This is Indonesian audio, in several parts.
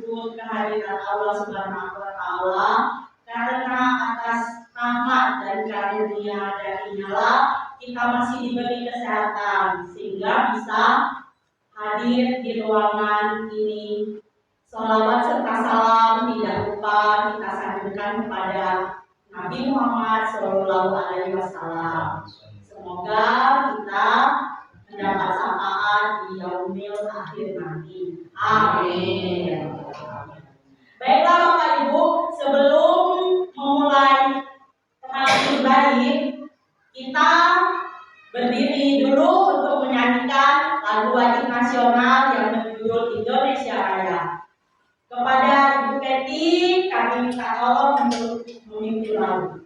menyebut kehadiran Allah Subhanahu wa Ta'ala, karena atas rahmat dan karunia darinya lah kita masih diberi kesehatan sehingga bisa hadir di ruangan ini. Salawat serta salam tidak lupa kita sanjungkan kepada Nabi Muhammad SAW. Semoga kita mendapat syafaat di yaumil akhir nanti. Amin. Baiklah Bapak Ibu, sebelum memulai terapi baik, kita berdiri dulu untuk menyanyikan lagu wajib nasional yang berjudul Indonesia Raya. Kepada Ibu Kety, kami minta tolong untuk memimpin lagu.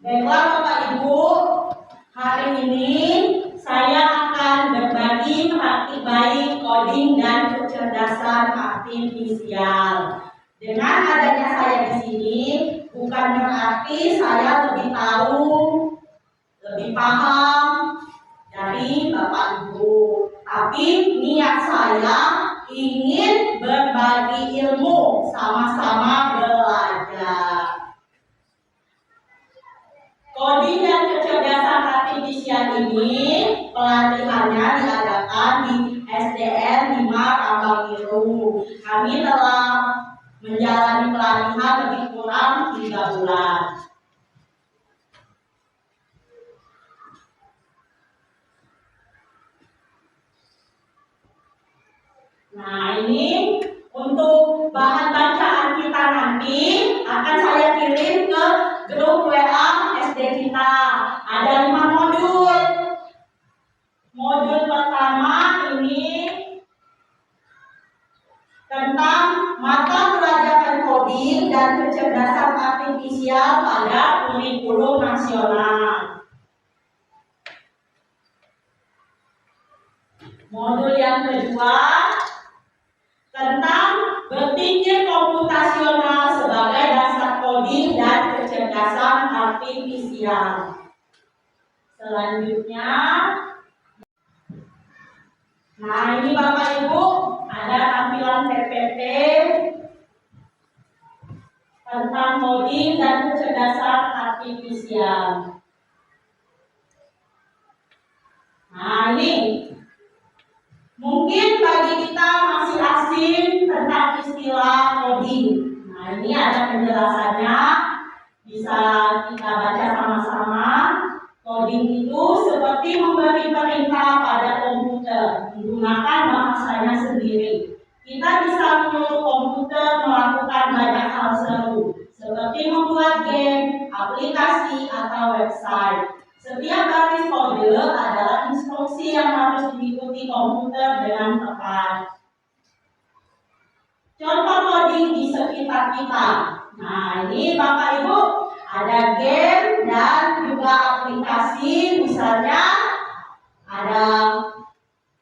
Baiklah Bapak Ibu, hari ini saya akan berbagi praktik baik coding dan kecerdasan artifisial. Dengan adanya saya di sini, bukan berarti saya lebih tahu, lebih paham dari Bapak Ibu. Tapi niat saya ingin berbagi ilmu, sama-sama belajar. Coding dan kecerdasan artifisial ini pelatihannya diadakan di SDN 5 Tambang Biru. Kami telah menjalani pelatihan lebih kurang 3 bulan. Nah, ini untuk bahan bacaan kita nanti akan saya kirim ke grup WA SD kita. Ada 5 modul. Modul pertama ini tentang mata pelajaran coding dan kecerdasan artifisial pada kurikulum nasional. Modul yang kedua tentang berpikir komputasional sebagai dasar coding dan kecerdasan artifisial. Selanjutnya, nah ini Bapak Ibu ada tampilan PPT tentang coding dan kecerdasan artifisial. Nah, ini mungkin bagi kita masih asing tentang istilah coding. Nah, ini ada penjelasannya, bisa kita baca sama-sama. Coding itu seperti memberi perintah pada komputer menggunakan bahasanya sendiri. Kita bisa menyuruh komputer melakukan banyak hal seru, seperti membuat game, aplikasi, atau website. Setiap baris kode adalah instruksi yang harus diikuti komputer dengan tepat. Contoh coding di sekitar kita. Nah, ini Bapak Ibu ada game dan juga aplikasi, misalnya ada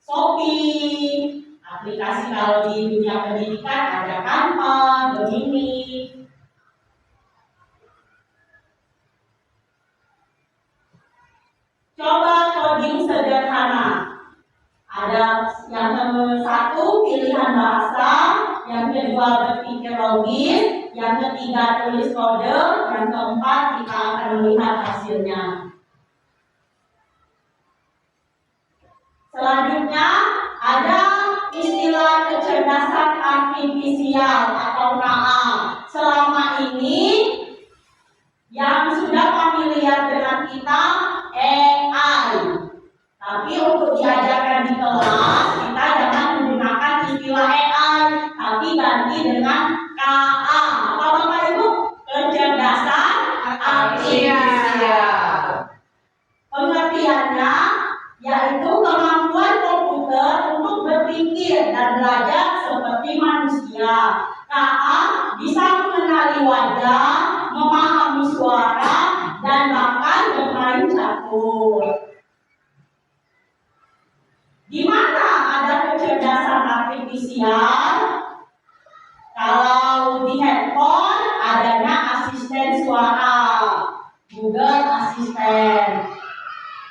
Shopee, aplikasi kalau di dunia pendidikan ada Canva, Gemini. Coba coding sederhana. Ada yang satu pilihan bahasa, yang kedua berpikir logis, yang ketiga tulis kode, yang keempat kita akan melihat hasilnya. Selanjutnya ada istilah kecerdasan artifisial atau KA. Selama ini yang sudah familiar dengan kita AI. Tapi untuk diajarkan di kelas kita jangan menggunakan istilah AI, tapi ganti dengan KA. Apa Bapak Ibu? Kecerdasan artifisial. Pengertiannya yaitu kemampuan komputer untuk berpikir dan belajar seperti manusia. KA bisa mengenali wajah, memahami suara, dan bahkan bermain catur. Di mana ada kecerdasan artifisial? Kalau di handphone adanya asisten suara, Google Assistant.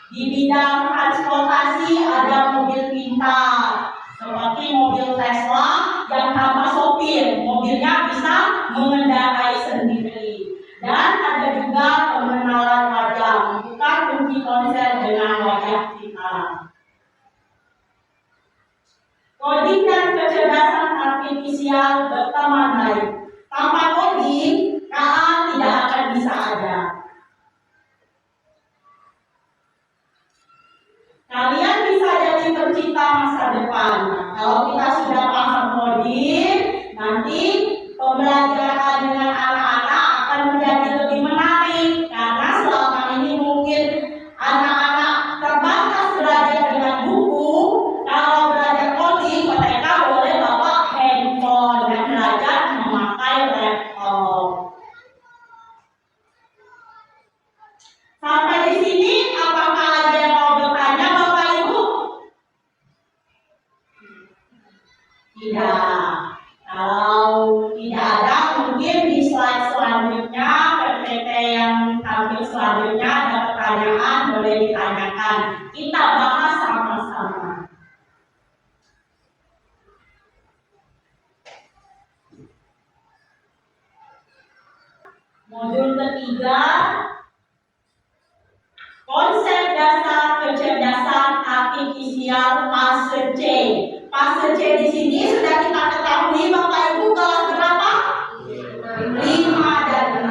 Di bidang transportasi ada mobil pintar, seperti mobil Tesla yang tanpa sopir, mobilnya bisa mengendarai sendiri. Dan ada juga pengenalan wajah, membuka kunci ponsel dengan wajah kita. Coding dan kecerdasan artifisial berteman baik. Tanpa coding, KA tidak akan bisa ada. Kalian bisa jadi pencipta masa depan. Kalau kita sudah paham coding, nanti pembelajaran dengan anak-anak akan menjadi lebih menarik. Karena selama ini mungkin anak-anak terbatas belajar dengan buku. Kalau belajar coding, mereka boleh bawa handphone dan belajar memakai laptop. Sampai di sini, apakah ada yang mau bertanya, Bapak Ibu? Tidak. Kalau tidak ada, mungkin di slide selanjutnya, PPT yang tampil selanjutnya ada pertanyaan, boleh ditanyakan. Kita bahas sama-sama. Modul ketiga, konsep dasar kecerdasan artifisial fase C. Fase C di sini sudah kita ketahui, Bapak Ibu, kelas berapa? 5 dan 6.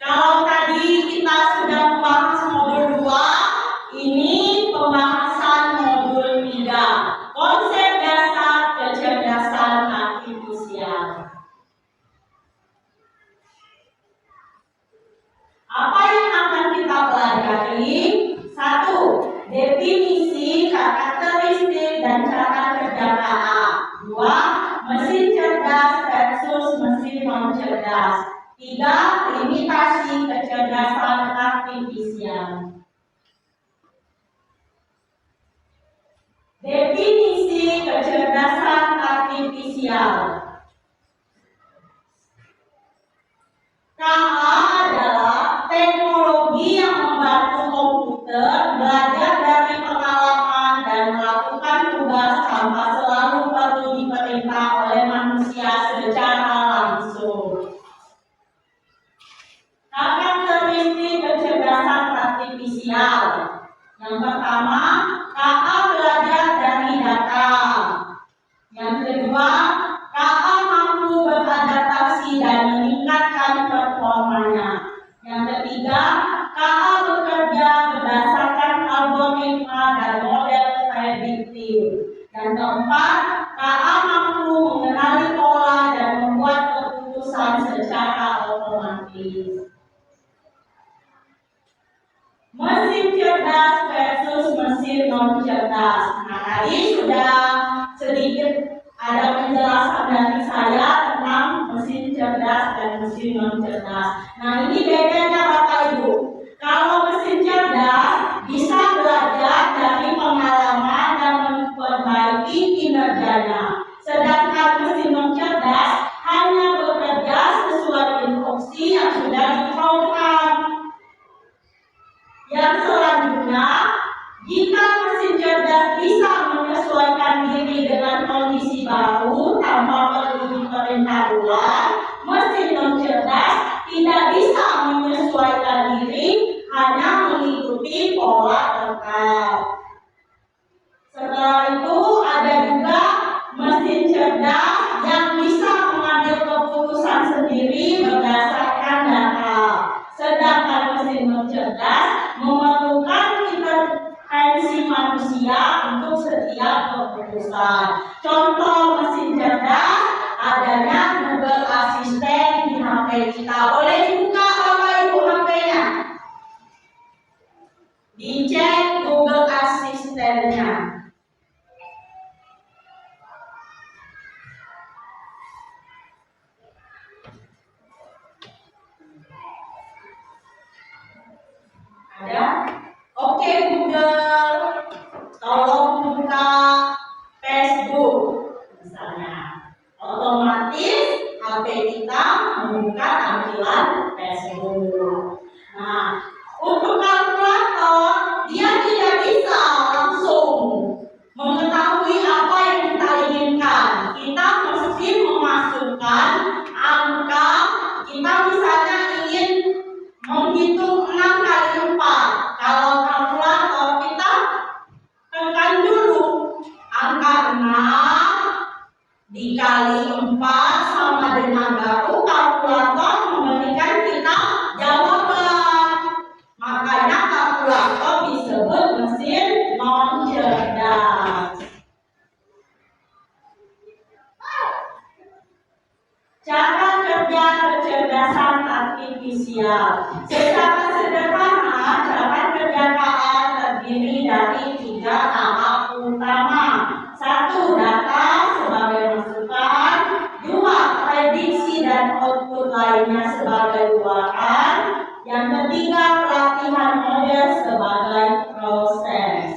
Kalau tadi kita sudah membahas modul 2, ini pembahasan modul 3. Konsep dasar kecerdasan artifisial. Apa yang akan kita pelajari? 1. Definisi, karakteristik, dan cara kerja KA. 2. Mesin cerdas versus mesin non cerdas. 3. Limitasi kecerdasan artifisial. Definisi kecerdasan artifisial. KA adalah teknologi yang membantu komputer belajar dari pengalaman dan melakukan tugas tanpa selalu perlu diperintahkan non cerdas. Nah, tadi sudah sedikit ada penjelasan dari saya tentang mesin cerdas dan mesin non cerdas. Nah, ini bedanya Bapak Ibu. Kalau mesin cerdas bisa belajar dari pengalaman dan memperbaiki kinerjanya. Sedangkan mesin non cerdas hanya bekerja sesuai instruksi yang sudah diprogram. Yang selanjutnya, jika mesin cerdas bisa menyesuaikan diri dengan kondisi baru tanpa perlu diperintah ulang, mesin non cerdas tidak bisa menyesuaikan diri, hanya mengikuti pola tetap. Setelah itu ada juga mesin cerdas yang bisa mengambil keputusan sendiri berdasarkan data. Sedangkan mesin non cerdas memerlukan intervensi manusia untuk setiap keputusan. Contoh mesin cerdas adanya Google Assistant di HP kita. Boleh dibuka Bapak Ibu HP-nya? Dicek Google Assistant-nya. Ada? Oke Google, tolong buka Facebook misalnya. Otomatis HP kita membuka tampilan Facebook. Nah, untuk kalkulator dia tidak bisa langsung mengetahui apa yang kita inginkan. Kita mesti memasukkan angka. Kita misalnya ingin menghitung 6 kali 4. Kalau kalkulator kita tekan dulu angka 6 dikali 4 sama dengan baru kalkulator memberikan kita jawaban. Makanya kalkulator disebut mesin non cerdas. Cara kerja kecerdasan artifisial. Secara sederhana, cara kerja KA terdiri dari 3 tahap utama. 1. Data sebagai masukan. 2. Prediksi dan output lainnya sebagai luaran. Yang ketiga, pelatihan model sebagai proses.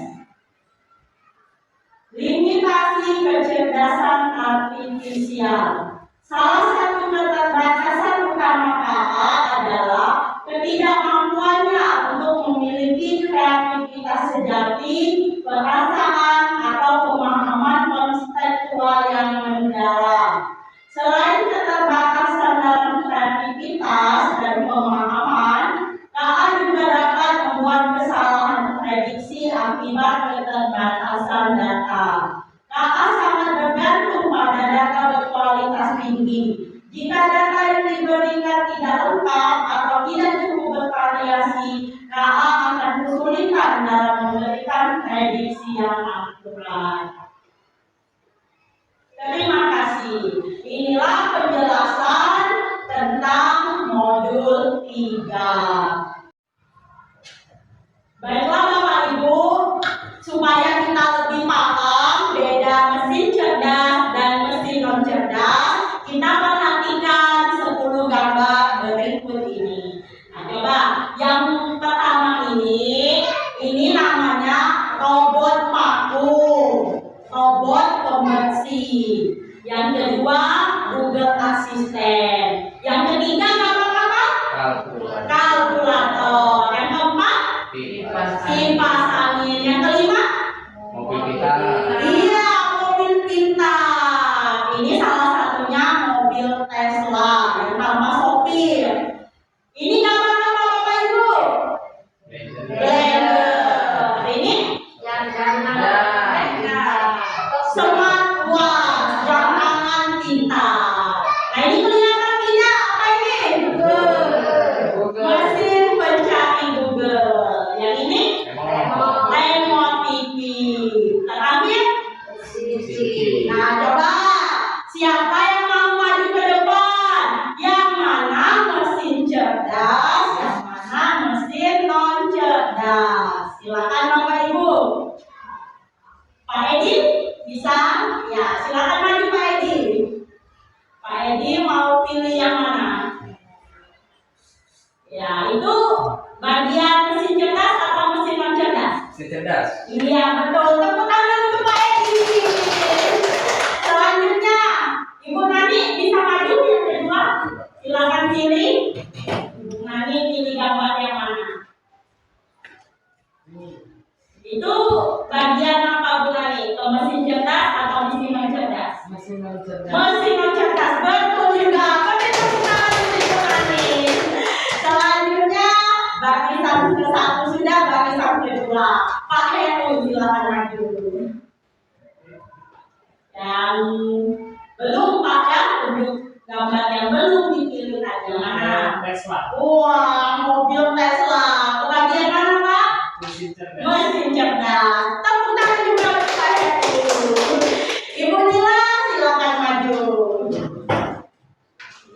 Limitasi kecerdasan artifisial. Salah satu keterbatasan utama KA adalah ketidakmampuannya untuk memiliki kreativitas sejati, perasaan, atau pemahaman konseptual yang mendalam. Selain keterbatasan dalam kreativitas dan pemahaman, KA juga dapat membuat kesalahan prediksi akibat keterbatasan data. KA sangat bergantung pada data berkualitas tinggi. Jika data yang diberikan tidak lengkap atau tidak cukup bervariasi, KA akan kesulitan dalam memberikan prediksi yang akurat. Terima kasih. Inilah penjelasan tentang modul 3. Baiklah Bapak Ibu, supaya kita lebih paham beda mesin cerdas dan mesin non cerdas, kita perhatikan 10 gambar berikut ini. Nah, coba yang pertama ini namanya robot vakum, robot pembersih. Yang kedua Google Assistant. Yang ketiga apa? Kalkulator. Yang keempat kipas angin. Yang kelima mobil pintar. Iya, mobil pintar. Ini salah satunya mobil Tesla yang tanpa sopir. Ini gambar apa Bapak Ibu? Blender. Ini smart watch, jam tangan pintar. Nah ini kelihatan tidak? Apa ini? Mesin pencari Google. Yang ini remote TV. Terakhir nah coba siapa yang mau maju ke depan? Yang mana mesin Pak Edi mau pilih yang mana? Ya, itu bagian mesin cerdas atau mesin non cerdas? Mesin cerdas. Iya, betul. Tepuk tangan untuk Pak Edi. Selanjutnya, Ibu Nani bisa maju yang kedua. Silakan pilih. Ibu Nani pilih gambar yang mana? Itu bagian apa Bu Nani? Ke mesin cerdas atau mesin non cerdas? Mesin non cerdas. Mesin non cerdas, betul juga. Beri tepuk tangan untuk Ibu Nani. Selanjutnya, bagi satu ke satu sudah, bagi satu ke dua. Pak Heru silakan maju. Yang belum Pak ya, untuk gambar yang belum dipilih aja mana? Tesla. Wah, mobil Tesla. Kebagian mana Pak? Mesin cerdas. Mesin cerdas. Tepuk tangan juga untuk Pak Heru. Ibu Nila silakan maju.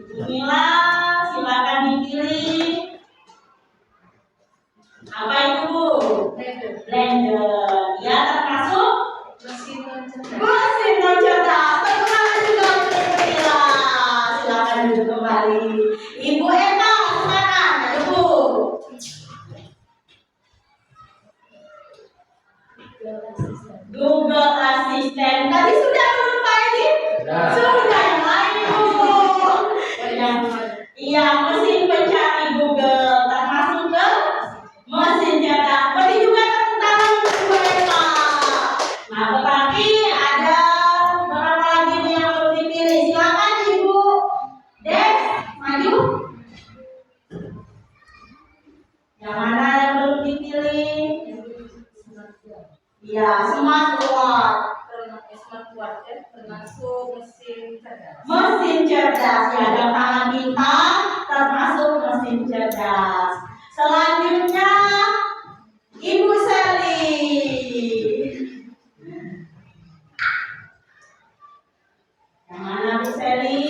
Ibu Nila silakan dipilih. Apa itu Bu? Blender. Ya termasuk Mesin non cerdas. mesin non cerdas. Tepuk tangan juga untuk Ibu Nila. Silakan duduk kembali. Ibu Eka silakan maju Bu. Google Assistant. Tadi sudah belum Pak Edi? Sudah. Sudah yang lain Bu. Iya, mesin pencari Google termasuk ke mesin cerdas. Beri juga tepuk tangan untuk Bu Eka. Nah, tetapi ada beberapa lagi nih yang belum dipilih. Silakan Ibu Des, maju. Yang mana yang belum dipilih? Iya, smartwatch. Smartwatch ya, termasuk mesin cerdas. Mesin cerdas ya, jam tangan bintang termasuk mesin cerdas. Selanjutnya Ibu Seli. Yang mana Bu Seli?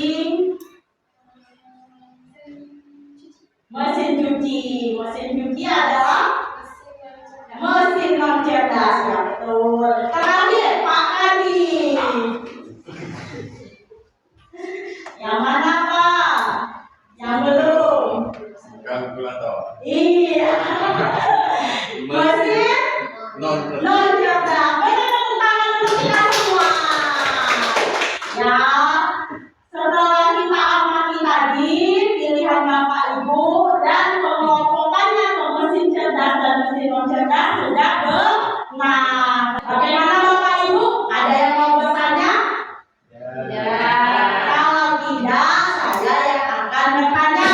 Mesin cuci. Mesin cuci adalah mesin non cerdas ya, betul. Terakhir Pak Adi. Yang mana Pak? Yang belum? Kalkulator. Iya. Mesin Non cerdas. non cerdas. Beri tepuk tangan untuk kita semua. Ya, setelah kita amati tadi pilihan Bapak Ibu dan pengelompokannya ke mesin cerdas dan mesin non cerdas sudah benar. Bagaimana Bapak Ibu? Ada yang mau bertanya? Ya. Kalau tidak, saya yang akan bertanya.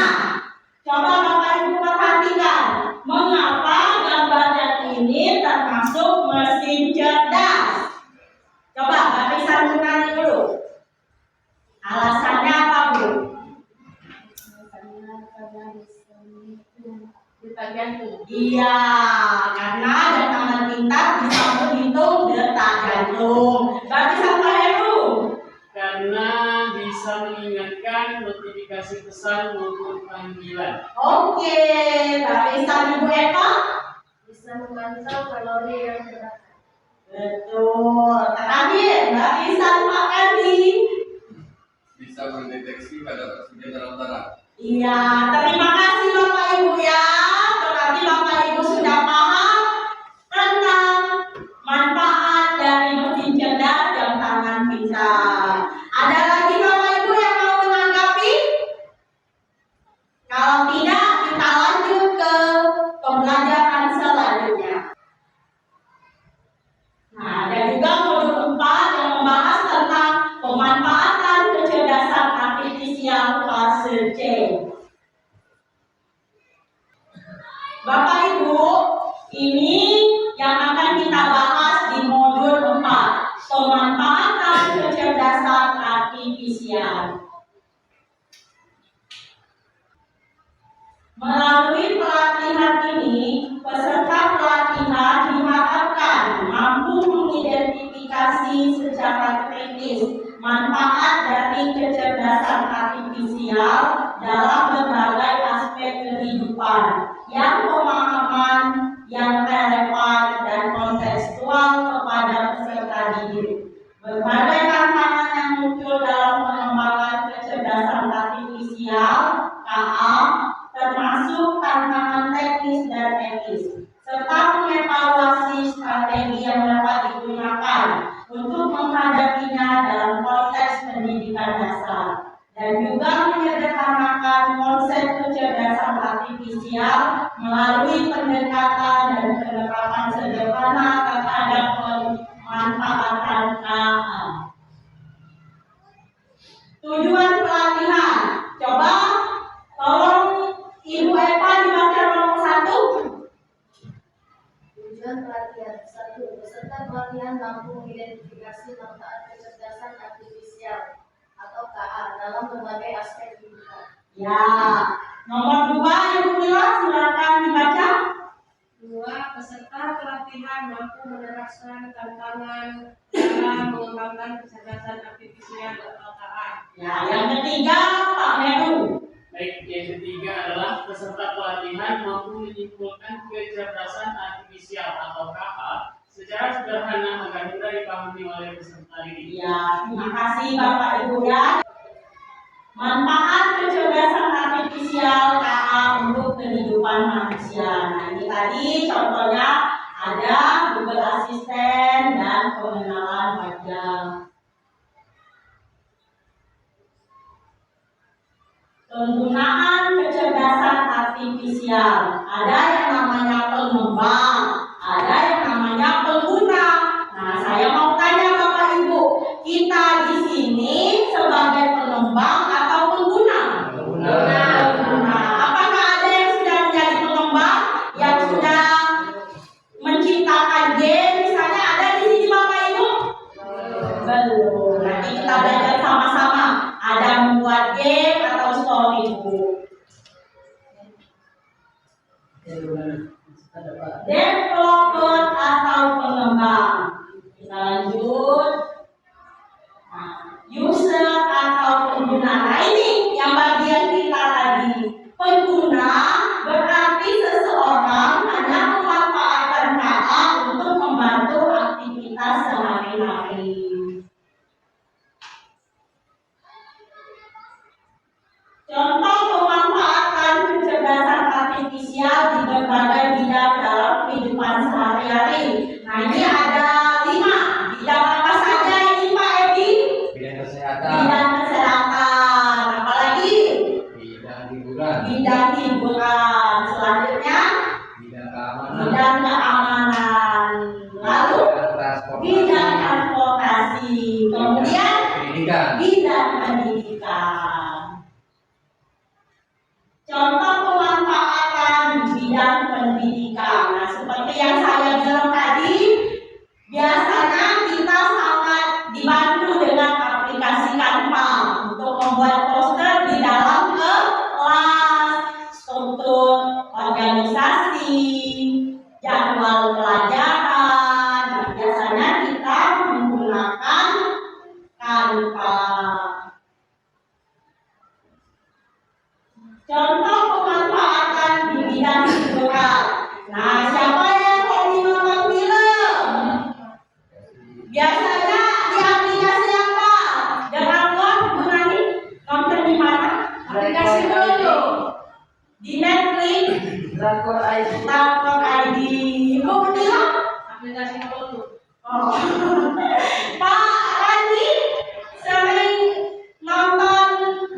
Coba Bapak Ibu perhatikan, mengapa gambar yang ini termasuk mesin cerdas? Coba barisan Bu Nani dulu. Alasannya apa Bu? Detak jantung. Iya, karena jam tangan pintar bisa menghitung detak jantung. Barisan Pak Heru. Karena bisa mengingatkan notifikasi pesan maupun panggilan. Oke, barisan Ibu Eka. Bisa memantau kalori yang terbakar. Betul. Terakhir, barisan Pak Edi. Bisa mendeteksi kadar oksigen dalam darah. Iya, terima kasih Bapak Ibu ya. Berarti Bapak Ibu sudah paham tentang manfaat dari mesin cerdas jam tangan pintar. Ada lagi Bapak Ibu yang mau menanggapi? Kalau tidak, kita lanjut ke pembelajaran selanjutnya. Nah, ada juga modul 4 yang membahas tentang pemanfaatan kecerdasan artifisial fase C. Bapak Ibu, ini yang akan kita bahas di modul 4, pemanfaatan kecerdasan artifisial. Melalui pelatihan ini, peserta pelatihan diharapkan mampu mengidentifikasi secara kritis manfaat dari kecerdasan artifisial dalam berbagai aspek kehidupan, yang pemahaman yang relevan dan kontekstual kepada peserta didik. Berbagai tantangan yang muncul dalam pengembangan kecerdasan juga menyederhanakan konsep kecerdasan artifisial melalui pendekatan dan penerapan sederhana terhadap pemanfaatan KA. Tujuan pelatihan, coba tolong Ibu Eva dibaca nomor 1. Tujuan pelatihan 1. Peserta pelatihan mampu mengidentifikasi manfaat kecerdasan artifisial atau KA dalam berbagai aspek kehidupan. Ya, nomor 2 Ibu Mila silakan dibaca. 2. Peserta pelatihan mampu menerapkan tantangan dalam mengembangkan kecerdasan artifisial atau KA. Ya, yang ketiga Pak Heru. Baik, yang ketiga adalah peserta pelatihan mampu menyimpulkan kecerdasan artifisial atau KA secara sederhana agar mudah dipahami oleh peserta didik. Ya, terima kasih Bapak Ibu ya. Manfaat kecerdasan artifisial KA untuk kehidupan manusia. Nah, ini tadi contohnya ada Google Assistant dan pengenalan wajah. Penggunaan kecerdasan artifisial, ada yang namanya pengembang, ada yang namanya pengguna. Nah, saya mau tanya Bapak Ibu, kita di sini sebagai pengembang atau pengguna? Pengguna. Apakah ada yang sudah menjadi pengembang, yang sudah menciptakan game, misalnya ada di sini Bapak Ibu? Belum. Nanti kita belajar sama-sama. Ada membuat game atau storybook. Developer atau pengembang. Kita lanjut. Nah, user atau pengguna. Nah, ini yang bagian kita tadi. Pengguna berarti seseorang hanya memanfaatkan KA untuk membantu aktivitas sehari-hari. Contoh pemanfaatan kecerdasan artifisial di berbagai bidang dalam kehidupan sehari-hari. Nah, ini ada 5. Bidang apa saja ini Pak Edi? Bidang kesehatan, Bidang kesehatan. Apalagi? bidang hiburan, Bidang hiburan. Selanjutnya bidang keamanan, bidang keamanan. Lalu bidang transportasi, bidang transportasi. Kemudian pendidikan. bidang pendidikan. Contoh pemanfaatan di bidang pendidikan. Nah, seperti yang saya bilang tadi, biasanya kita sangat dibantu dengan aplikasi Canva untuk membuat poster di dalam kelas, struktur organisasi, jadwal pelajaran. Nah, biasanya kita menggunakan Canva. Contoh pemanfaatan di bidang hiburan. Nah, siapa yang hobi nonton film? Biasanya di aplikasi apa? Jangan lupa Bu Nani, nonton di mana? Aplikasi dulu. Di Netflix, Drakor ID. Drakor ID. Ibu bilang? Aplikasi dulu. Oh. Pak Randi sering nonton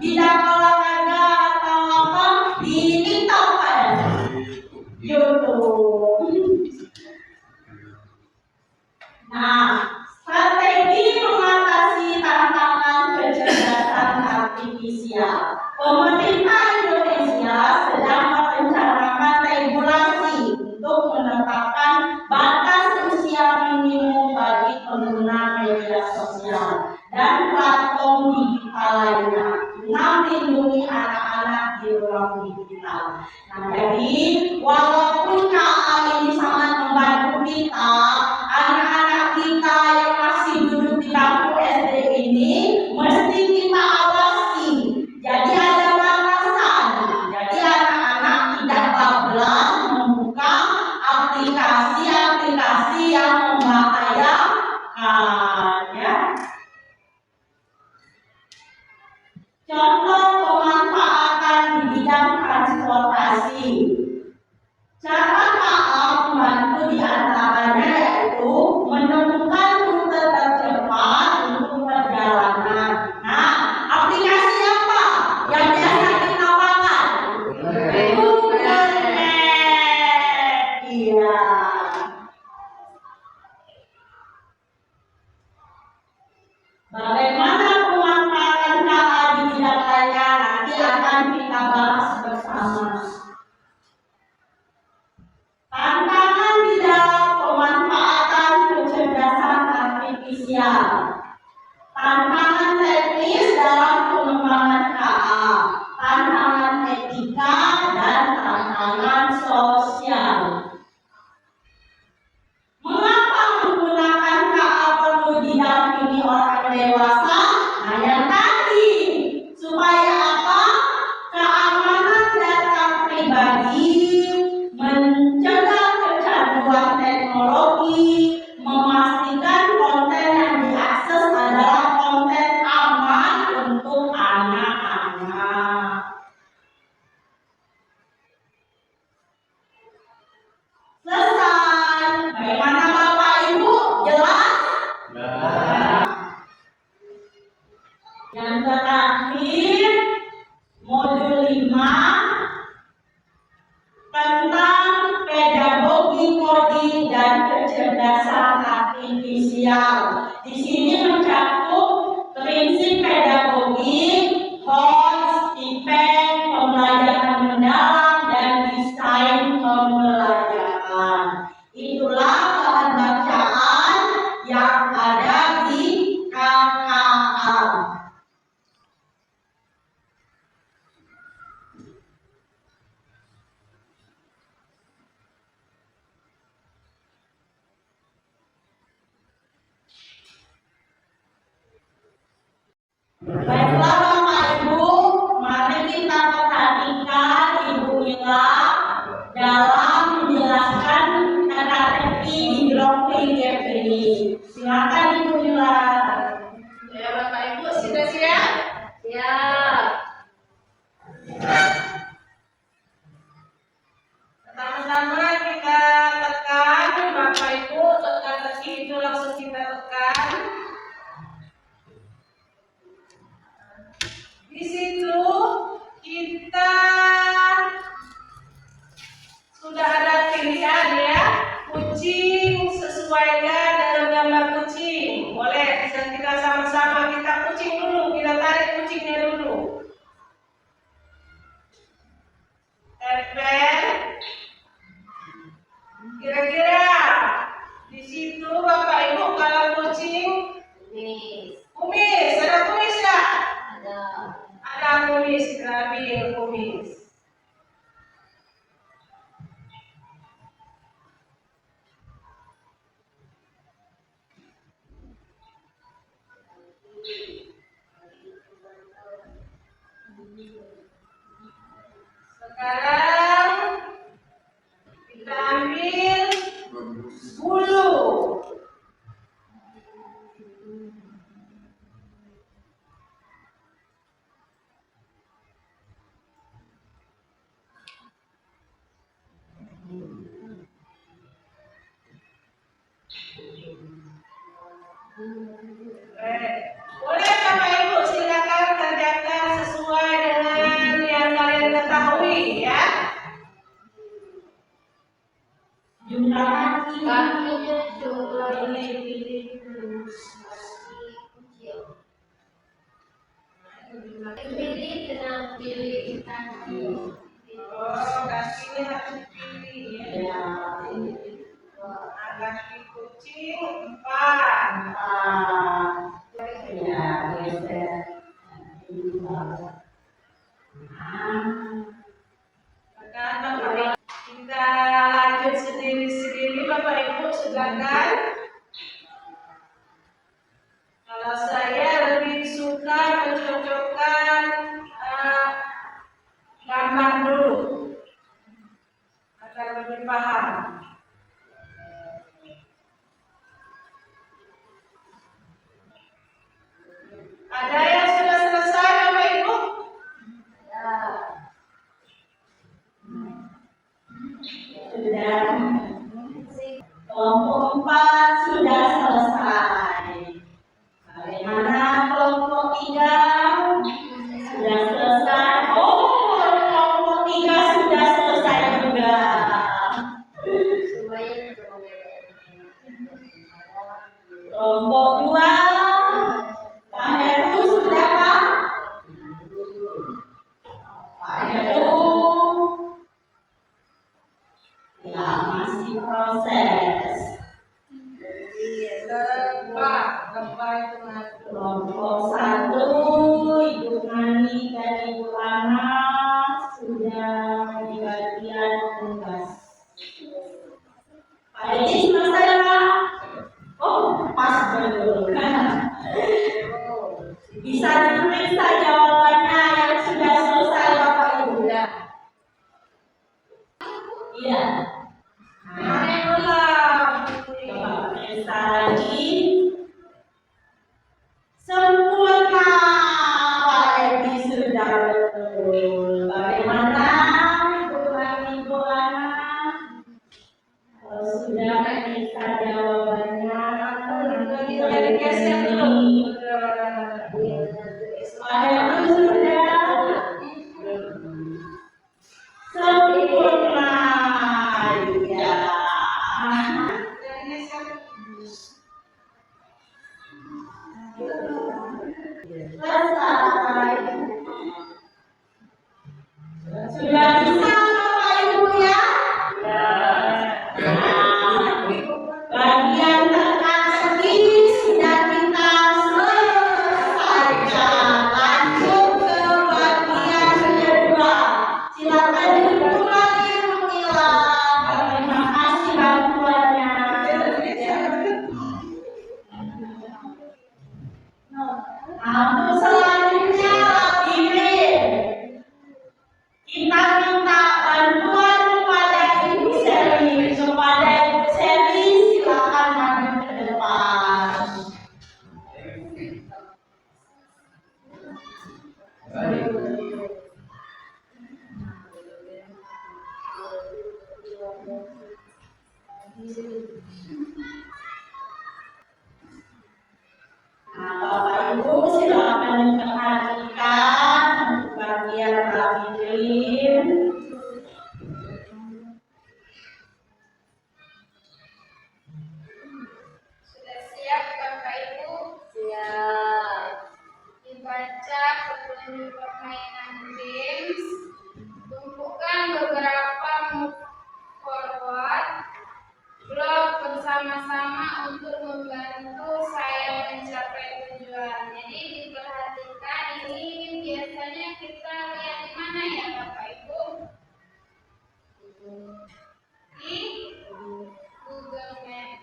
bidang olahraga atau apa di TikTok Pak ya? YouTube. Nah, strategi mengatasi tantangan kecerdasan artifisial. Pemerintah Indonesia sedang merencanakan regulasi untuk menetapkan batas usia minimum bagi pengguna media sosial dan platform digital lainnya guna melindungi anak-anak di ruang digital. Nah, jadi walaupun KA ini sangat membantu kita, anak-anak kita yang masih duduk di bangku SD ini mesti kita awasi. Jadi ada batasan. Jadi anak-anak tidak bablas membuka aplikasi-aplikasi yang membahayakan, ya. Contoh pemanfaatan di bidang transportasi. Cara KA membantu di antaranya yaitu menemukan rute tercepat untuk perjalanan. Nah, aplikasi apa? Baiklah Bapak Ibu, mari kita perhatikan Ibu Mila dalam menjelaskan teka-teki di drawing game ini. Silakan Ibu Mila. Ya Bapak Ibu sudah siap? Siap. Pertama-tama kita tekan, Bapak Ibu, teka-teki itu langsung kita tekan. Di situ kita sudah ada pilihan ya, kucing sesuaikan dengan gambar kucing. Boleh kita sama-sama kita kucing dulu, kita tarik kucingnya dulu. Tempel. Kira-kira di situ Bapak Ibu kalau kucing kumis, ada kumis nggak? Ada kumis, kita ambil kumis. Sekarang kita ambil bulu. Boleh Bapak Ibu silakan kerjakan sesuai dengan yang kalian ketahui ya. Jumlah kaki. Kakinya jumlah Pilih. pilih dengan pilih kaki. Oh, kakinya harus dipilih ya. Kaki kucing 4. Ya, geser. Sekarang Bapak kita lanjut sendiri-sendiri Bapak Ibu silakan. Kalau saya lebih suka mencocokkan gambar dulu agar lebih paham. Ada yang sudah selesai Bapak Ibu? Sudah. Kelompok 4 sudah selesai. Bagaimana kelompok 3? Sudah selesai. Oh, kelompok 3 sudah selesai juga. Kelompok 2 Pak Heru sudah Pak? Pak Heru ya masih proses. Kelompok 1 Ibu Nani dan Ibu Ana sudah di bagian tugas. Pak Edi selesai Pak? Oh, pas betul. Bisa diperiksa jawabannya yang sudah selesai Bapak Ibu. Iya. Bapak periksa lagi. Sempurna, Pak Edi sudah betul. Bagaimana Ibu Nani, Ibu Ana? Kalau sudah periksa jawabannya, Geser dulu. Pak Heru sudah sempurna. Ya. Selesai. permainan games, tumpukan beberapa move forward blok bersama-sama untuk membantu saya mencapai tujuan. Jadi diperhatikan, ini biasanya kita lihat di mana ya Bapak Ibu? Di Google Map.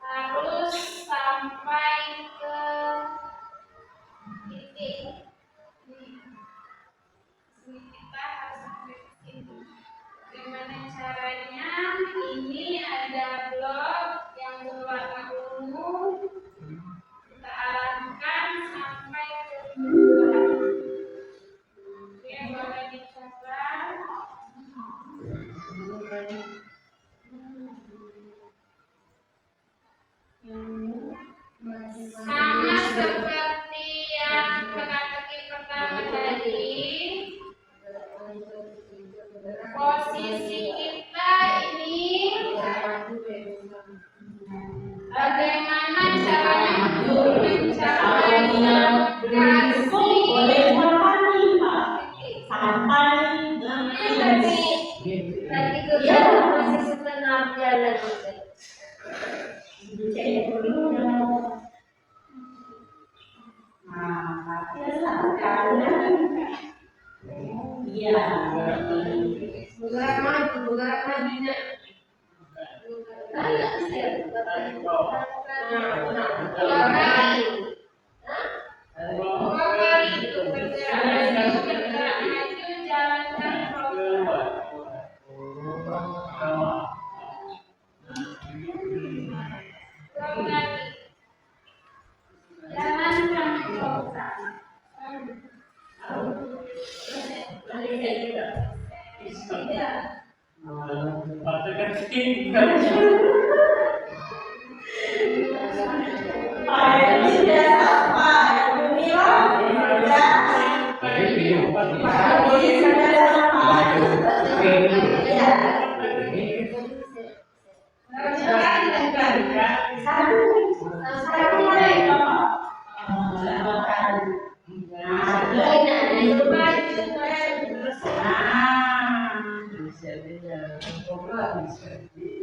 Harus sampai ke titik ini. Kita harus sampai ke sini. Bagaimana caranya? Ini ada blok yang berwarna ungu. Kita arahkan sampai ke tujuan. Oke, boleh dicoba. Sama seperti yang teka-teki pertama tadi, posisi kita ini bagaimana caranya untuk mencapai lokasi Boleh makan nih Pak. Sampai Tadi kegiatan masih setengah jalan. dicek dulu ya. Nah, iya. Bergerak maju, bergerak majunya. bergerak maju, jalankan program. Belum lagi. Jalankan program.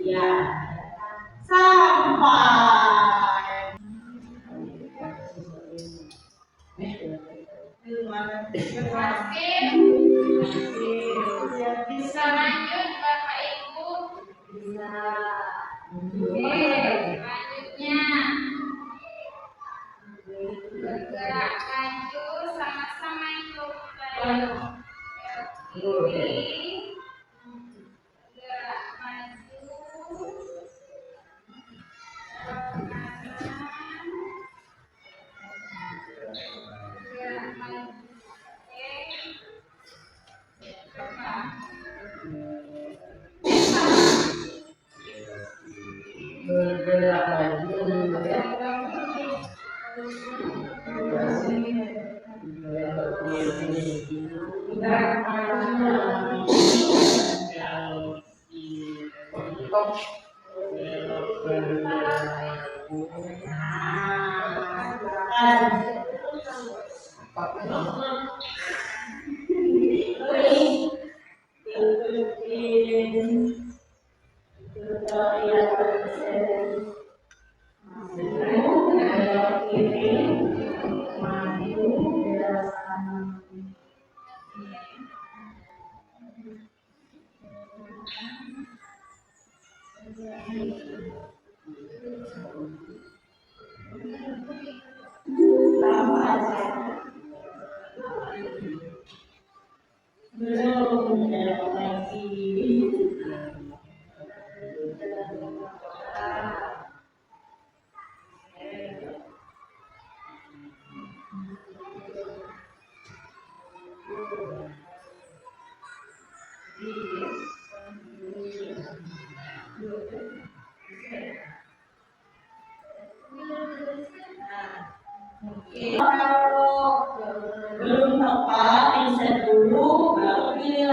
Ya, sampai. Bisa lanjut Bapak Ibu. Selanjutnya bergerak maju, sama-sama itu kiri, bergerak maju, bergerak maju. Coba. Bergerak maju dulu ya. Kalau belum tepat, reset dulu, baru pilih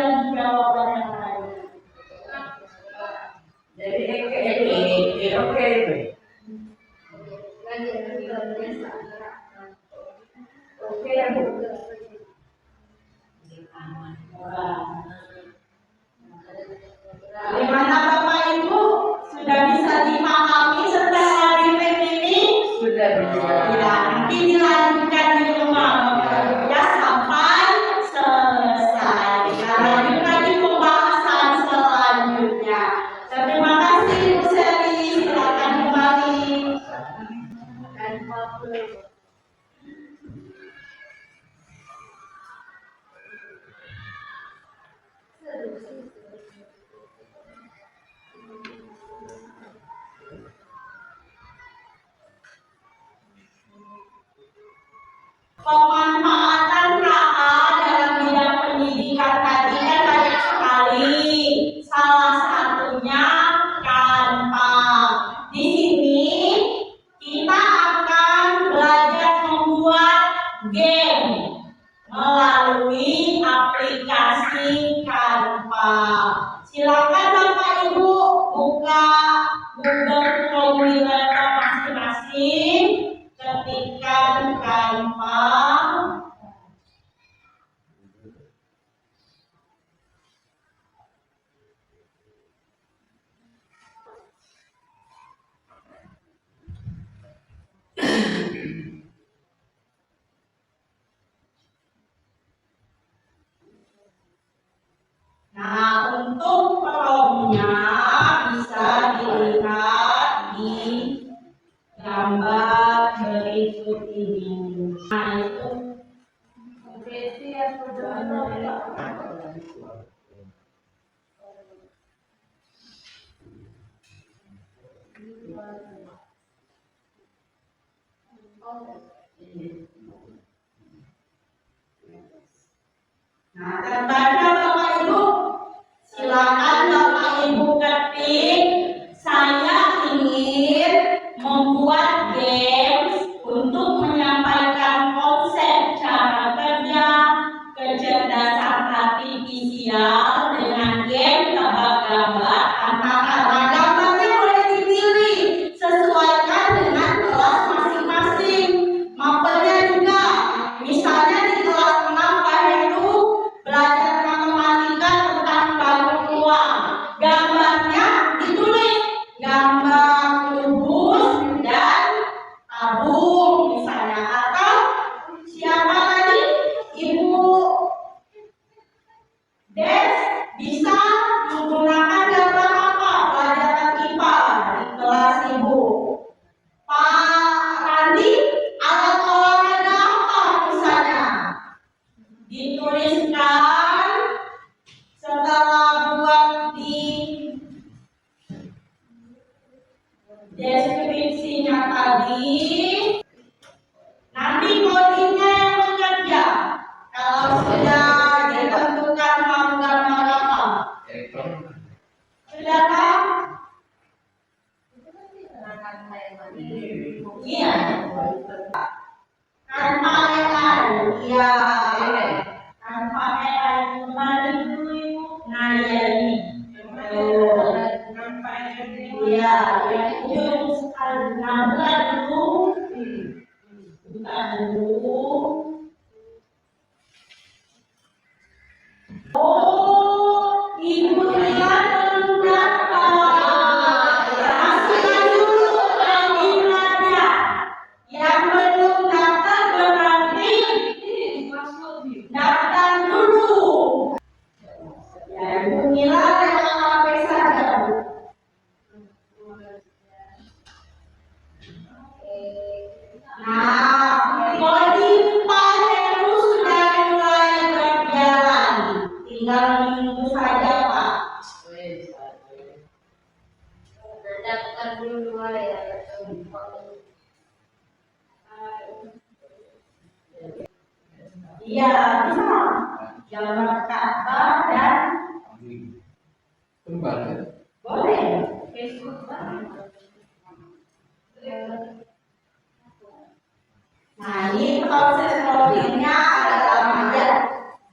Pemanfaatan KA dalam bidang pendidikan tadi kan banyak sekali. Salah satunya Canva. Di sini kita akan belajar membuat game melalui aplikasi Canva. Silakan Bapak Ibu buka Google Chrome di laptop masing-masing, ketikkan Canva. Nah, untuk promnya bisa dilihat di gambar berikut ini. Nah, itu nah, terbaca Bapak Ibu, silakan Bapak Ibu ketik, saya ingin membuat games untuk menyampaikan konsep cara kerja kecerdasan artifisial dengan game tebak gambar antara. Nah, gambarnya boleh dipilih sesuaikan dengan kelas masing-masing. Mapelnya juga, misalnya di kelas 6 itu belajar matematika tentang balok uang. Gambarnya ditulis gambar kubus dan tabung misalnya, atau siapa tadi Ibu Des bisa menggunakan gambar apa pelajaran IPA di kelas Ibu. Pak Randi alat olahraga apa misalnya, dituliskan setelah buat di deskripsinya tadi. Nanti codingnya yang bekerja. Kalau sudah ditentukan mau gambar apa, sudah kan? Iya. Tanpa AI, iya. Tanpa AI kembali dulu Ibu. Nah, ya ini. Tuh. Iya, yang ujung sekali nambah dulu. Buka dulu. Oh, Ibu lihat belum dapat. Masukkan dulu ke emailnya. Yang belum daftar berarti daftar dulu. Ya, Ibu Mila lewat HP saja. Nah, coding Pak sudah mulai berjalan. Tinggal menunggu saja Pak. Daftar dulu ya. Iya, bisa. Gambar Ka'bah dan Kembali. boleh. Nah, ini proses codingnya adalah aja.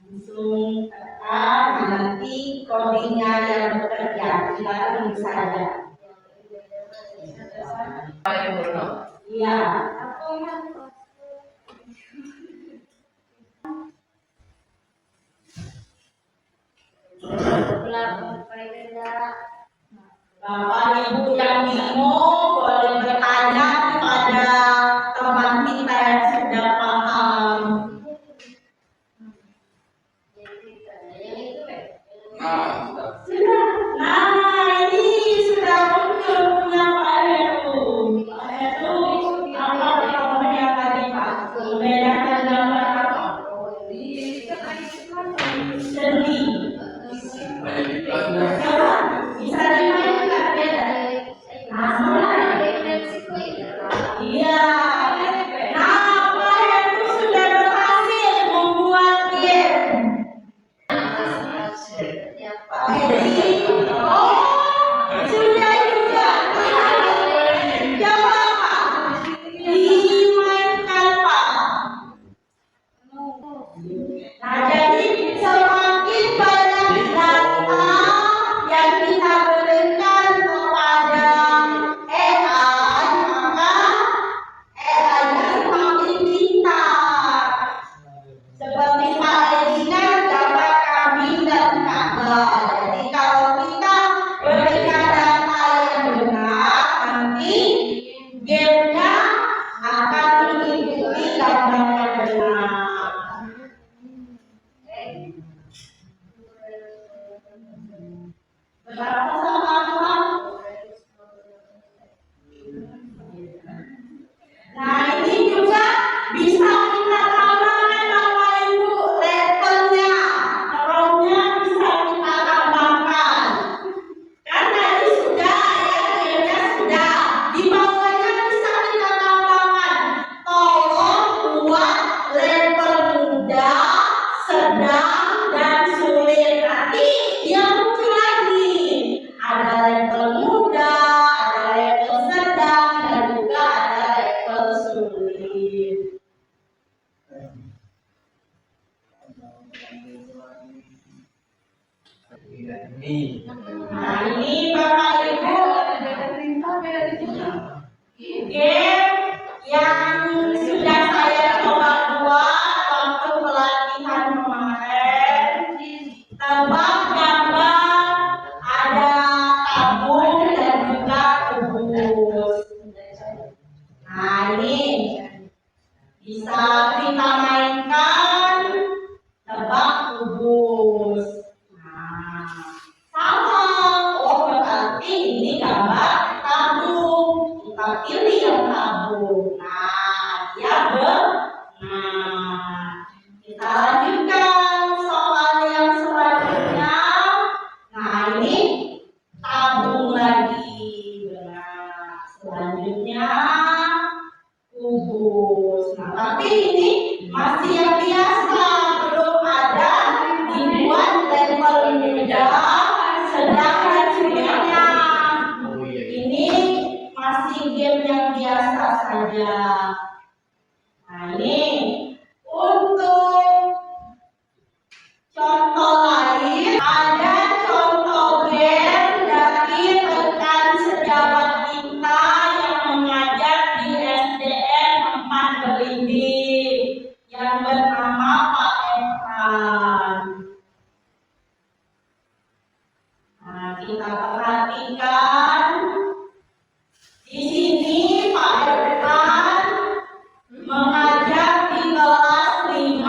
Langsung tekan, nanti codingnya yang bekerja. Silakan tunggu saja. Iya. Bapak Ibu yang bingung boleh bertanya kepada teman kita yang sudah paham. Sudah. Nah, ini sudah muncul punya Pak Heru. Pak Heru, apa namanya tadi Pak? Membedakan gambar apa? Seni. Pak Hedi. Oh, sudah juga. Yang berapa? Dimainkan Pak. Nah, jadi semakin banyak data yang kita berikan kepada AI, maka AI-nya semakin pintar. Seperti Pak Edi kan dapat kambing dan kabar. Jadi kalau kita berikan data yang benar, nanti gamenya akan mengikuti gambar yang benar. Berapa sama? Nah, ini juga bisa kita tambahkan Bapak Ibu levelnya, row-nya bisa kita tambahkan. Kan tadi sudah, ya gamenya sudah. Di bawahnya bisa kita tambahkan. Tolong buat level mudah, sedang, dan sulit. Nanti yang muncul lagi. Ada level mudah, ada level sedang, dan juga ada level sulit. Nah, ini Bapak Ibu game yang sudah saya coba buat waktu pelatihan kemarin. Tebak gambar, ada tabung dan juga kubus. Nah, ini bisa kita mainkan tebak kubus. Nah, sama. Oh, berarti ini gambar tabung. Kita pilih yang tabung. Nah, dia nah, kita lanjutkan soal yang selanjutnya. Nah, ini tabung lagi. Nah, selanjutnya kubus. Nah, tapi ini masih yang biasa, belum ada dibuat level mudah, sedang, dan sulitnya. Ini masih game yang biasa saja. Nah, ini untuk contoh lain, ada contoh game dari rekan sejawat kita yang mengajar di SDN 4 Belimbing yang bernama Pak Efran. Nah, kita perhatikan di sini Pak Efran mengajar di kelas 5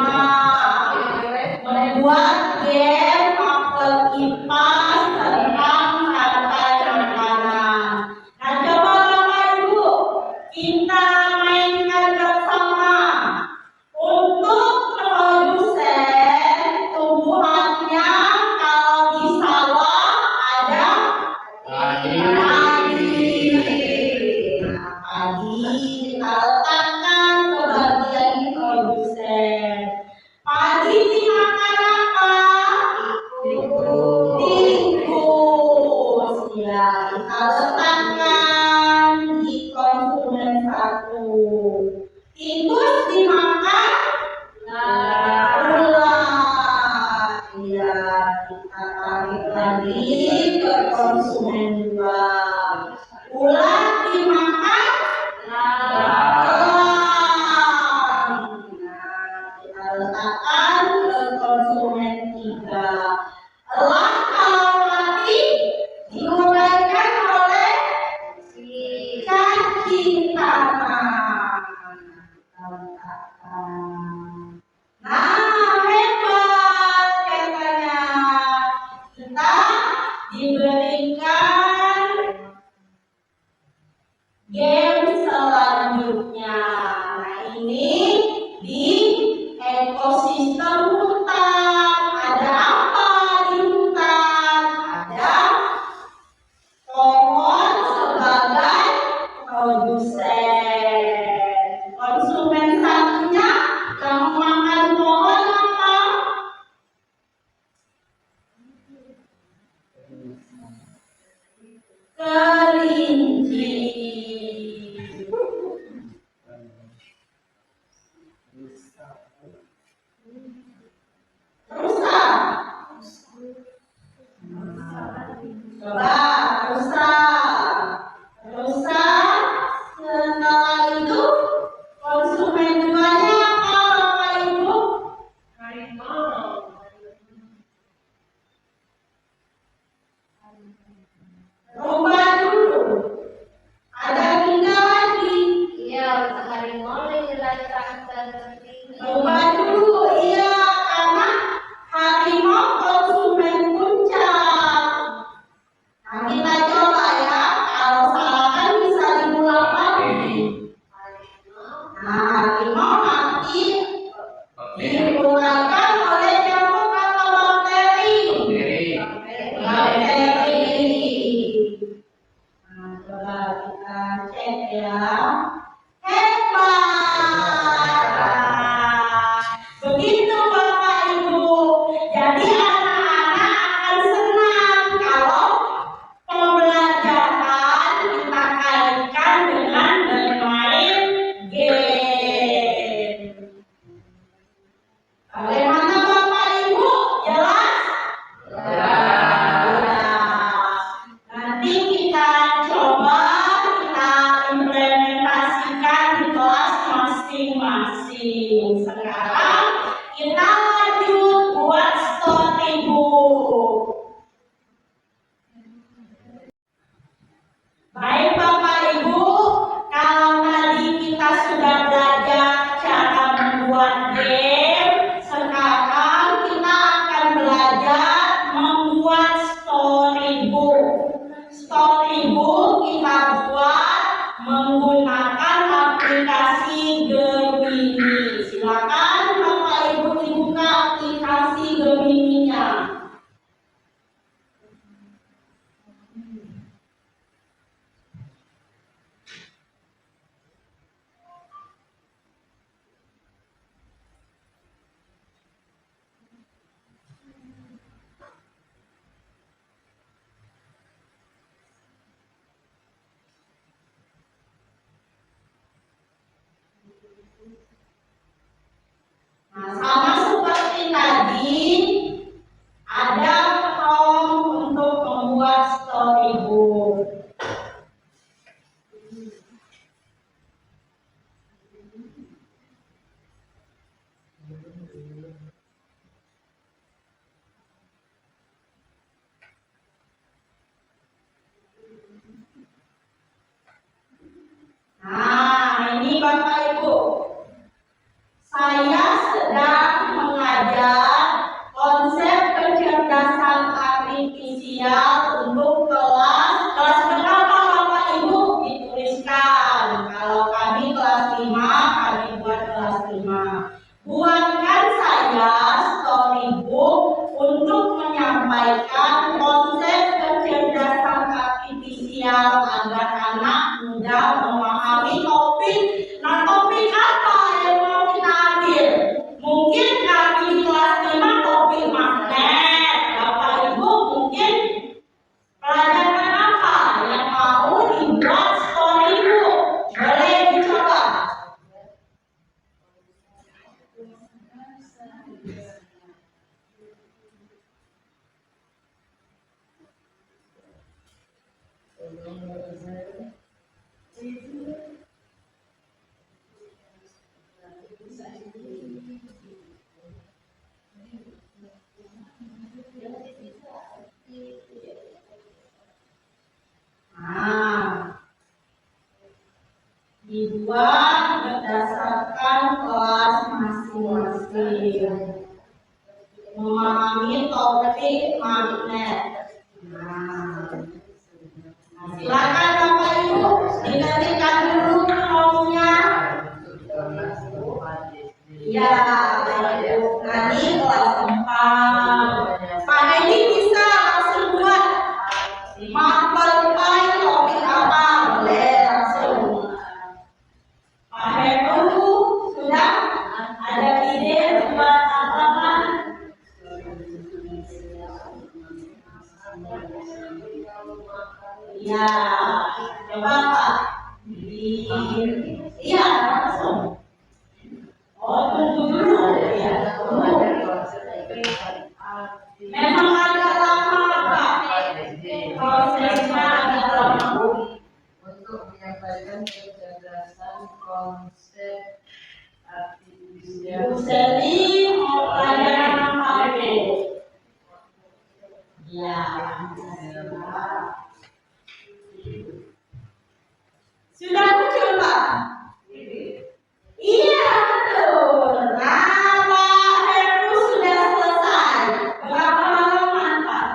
membuat game mapel kipas tentang rantai makanan. Nah, coba Bapak Ibu kita mainkan bersama. Untuk produsen tumbuhannya kalau di sawah ada padi. Nah, padi kita letakkan ke bagian produsen. Padi dimakan apa? Tikus. Ya, kita letakkan di konsumen 1. Tikus dimakan ulat. Ya, kita tarik lagi ke konsumen 2. Ulat dimakan elang. Nah, kita letakkan ke konsumen 3. Elang kalau mati diuraikan oleh cacing tanah. Kita letakkan. Nah, hebat katanya. Kita diberikan game selanjutnya. Nah, ini di ekosistem hutan. Ada apa di hutan? Ada pohon sebagai produsen. Konsumen satunya yang memakan pohon apa? kelinci. Rusa. Coba rusa. Rusa. Setelah itu konsumen duanya apa Bapak Ibu? Harimau. Coba dulu. Ada tinggal lagi. Iya, harimau dilahirkan tertinggi. Coba dulu, iya karena harimau konsumen puncak. Nah, kita coba ya, kalau salah kan bisa diulang lagi. Nah, harimau nanti digunakan oleh nyamuk atau bakteri. Bakteri. Nah, coba kita cek ya. Hebat. Begitu Bapak Ibu. Jadi anak-anak akan senang kalau pembelajaran kita kaitkan dengan bermain game. Bagaimana Bapak Ibu? Jelas? Nanti kita coba kita implementasikan di kelas masing-masing. Sekarang kita lanjut buat storybook. Baik Bapak Ibu, kalau tadi kita sudah belajar cara membuat game, sekarang kita akan belajar membuat storybook. Storybook kita buat menggunakan aplikasi Gemini. Silakan Bapak Ibu dibuka aplikasi Gemini-nya. Nah, sama seperti tadi, ada prompt untuk membuat storybook. Nah, ini Bapak Ibu. Saya sedang mengajar konsep kecerdasan artifisial untuk kelas berapa Bapak Ibu? Dituliskan. Kalau kami kelas 5, kami buat kelas 5. Buatkan saya storybook untuk menyampaikan konsep kecerdasan artifisial agar anak mudah memahami topik. Nah, topik apa yang mau kita ambil? Mungkin kami di kelas 5 topik magnet. Bapak Ibu mungkin pelajaran apa yang mau dibuat storybook? Boleh dicoba. Nah, dibuat berdasarkan kelas masing-masing. Memahami topik magnet. Nah, silakan Bapak Ibu diketikkan dulu prompt-nya. Ya, nanti kelas 4. Pak Hedi bisa langsung buat mapel topik apa? Boleh langsung. Pak Heru sudah ada ide buat apa? Ya, coba Pak. Iya, langsung. Oh, tunggu dulu. Ya, memang agak lama Pak. Prosesnya agak lama. Untuk menyampaikan kecerdasan konsep artifisial. Bu Seli mau pelajaran apa Bu? Ya. Sudah muncul Pak? Iya betul. Nama Heru sudah selesai. Berapa halaman Pak?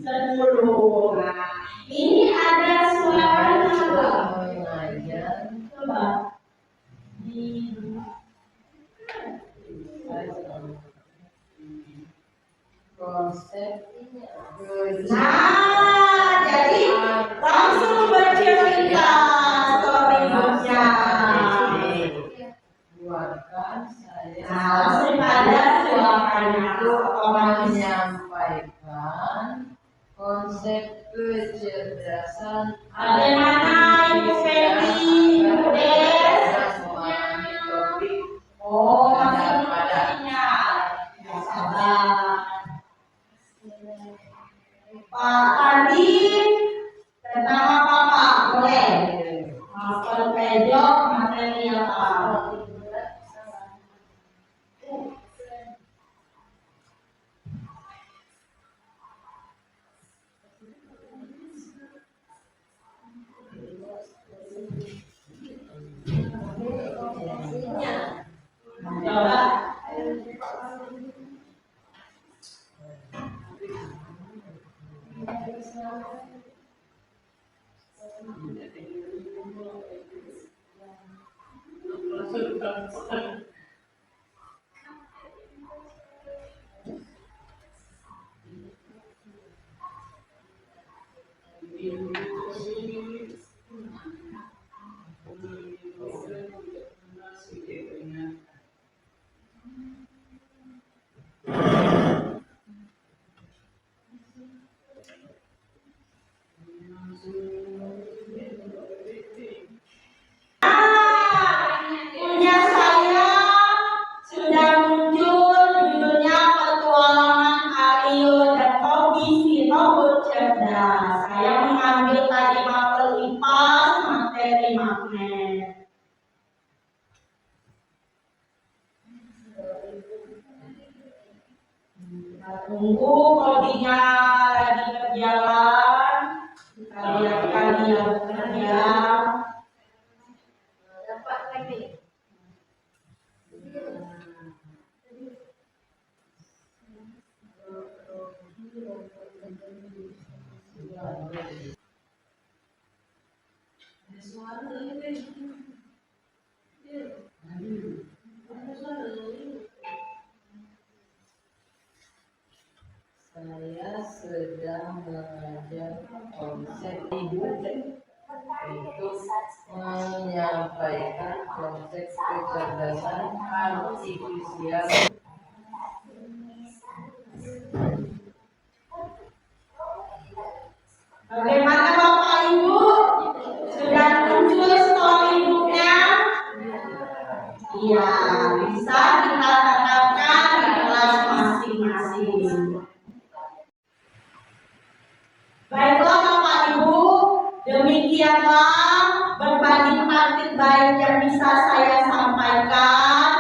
10. Nah, ini ada suaranya Pak. Mengajar Coba. konsep Nah, jadi langsung bercerita storyboardnya. buatkan saya Nah, langsung ada suaranya otomatis. menyampaikan konsep kecerdasan Bagaimana Ibu Feby, Ibu Des? memahami topik Oh, masih musiknya. Ya, sabar. Pak Andi, tentang apa Pak? Boleh. Masker pejok, materi apa? Coba. Punya saya sudah muncul judulnya Petualangan Aryo dan Hobi si Robot Cerdas. Saya mengambil tadi mapel IPA materi magnet. Kita tunggu kodinya lagi berjalan. Kita lihat kalian bekerja. Dapat lagi. saya sedang mengajar konsep ibu untuk menyampaikan konsep kecerdasan artifisial. Bagaimana Bapak Ibu? Sudah muncul storybooknya? Iya, bisa kita terapkan di kelas masing-masing. Baiklah Bapak Ibu, demikianlah berbagi praktik baik yang bisa saya sampaikan.